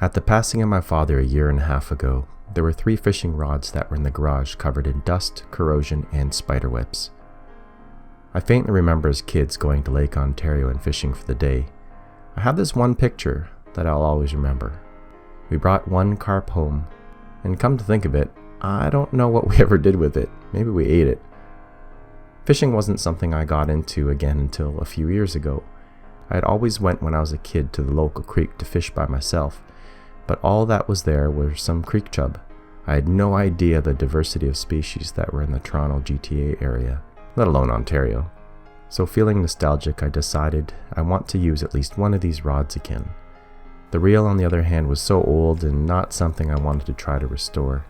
At the passing of my father a year and a half ago, there were 3 fishing rods that were in the garage covered in dust, corrosion, and spiderwebs. I faintly remember as kids going to Lake Ontario and fishing for the day. I have this one picture that I'll always remember. We brought 1 carp home, and come to think of it, I don't know what we ever did with it. Maybe we ate it. Fishing wasn't something I got into again until a few years ago. I had always went when I was a kid to the local creek to fish by myself, but all that was there were some creek chub. I had no idea the diversity of species that were in the Toronto GTA area, let alone Ontario. So feeling nostalgic, I decided I want to use at least one of these rods again. The reel, on the other hand, was so old and not something I wanted to try to restore.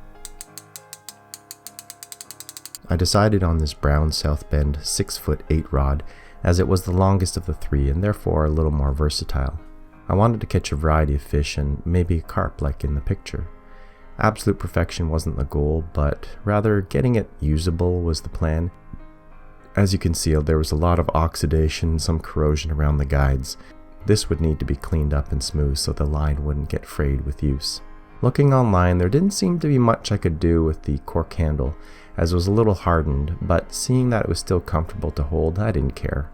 I decided on this brown South Bend 6'8" rod, as it was the longest of the 3 and therefore a little more versatile. I wanted to catch a variety of fish and maybe a carp like in the picture. Absolute perfection wasn't the goal, but rather getting it usable was the plan. As you can see, there was a lot of oxidation, some corrosion around the guides. This would need to be cleaned up and smooth so the line wouldn't get frayed with use. Looking online, there didn't seem to be much I could do with the cork handle, as it was a little hardened, but seeing that it was still comfortable to hold, I didn't care.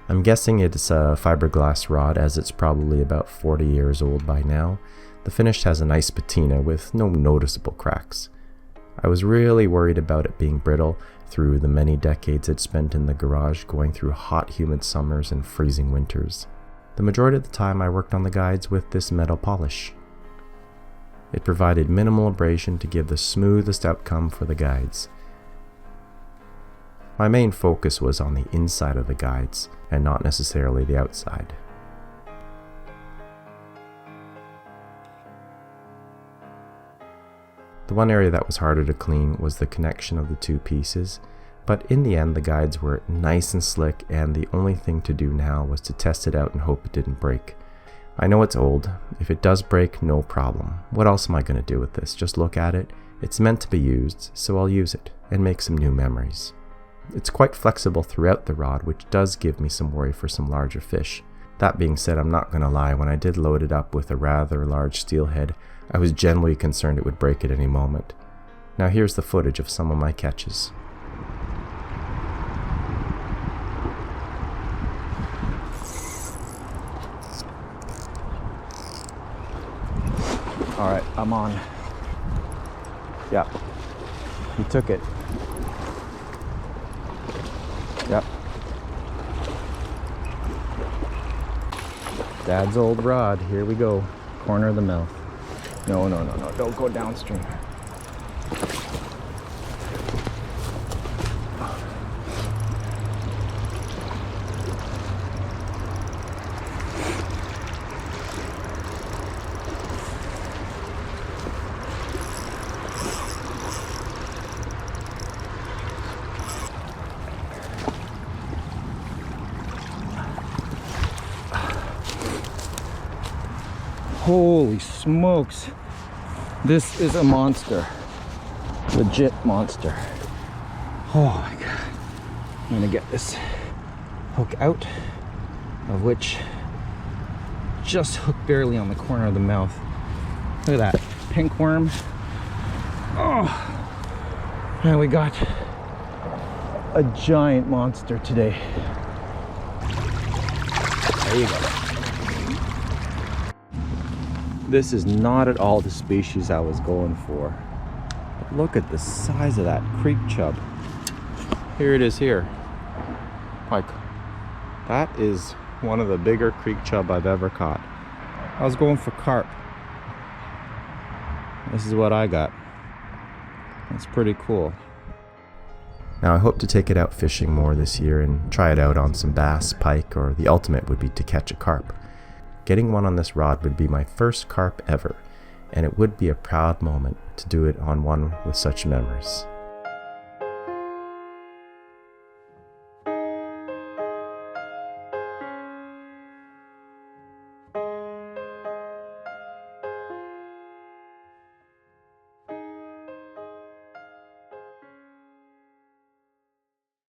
I'm guessing it's a fiberglass rod, as it's probably about 40 years old by now. The finish has a nice patina with no noticeable cracks. I was really worried about it being brittle through the many decades it spent in the garage going through hot, humid summers and freezing winters. The majority of the time I worked on the guides with this metal polish. It provided minimal abrasion to give the smoothest outcome for the guides. My main focus was on the inside of the guides and not necessarily the outside. The one area that was harder to clean was the connection of the 2 pieces, but in the end the guides were nice and slick, and the only thing to do now was to test it out and hope it didn't break. I know it's old. If it does break, no problem. What else am I going to do with this? Just look at it? It's meant to be used, so I'll use it and make some new memories. It's quite flexible throughout the rod, which does give me some worry for some larger fish. That being said, I'm not going to lie, when I did load it up with a rather large steelhead, I was genuinely concerned it would break at any moment. Now here's the footage of some of my catches. Alright, I'm on. Yeah, he took it. Yep. Dad's old rod, here we go. Corner of the mouth. No, don't go downstream. Holy smokes, this is a monster, legit monster. Oh my god, I'm gonna get this hook out, of which just hooked barely on the corner of the mouth. Look at that, pink worm. Oh, and we got a giant monster today. There you go. This is not at all the species I was going for. But look at the size of that creek chub. Here it is here. Like, that is one of the bigger creek chub I've ever caught. I was going for carp. This is what I got. That's pretty cool. Now I hope to take it out fishing more this year and try it out on some bass, pike, or the ultimate would be to catch a carp. Getting one on this rod would be my first carp ever, and it would be a proud moment to do it on one with such memories.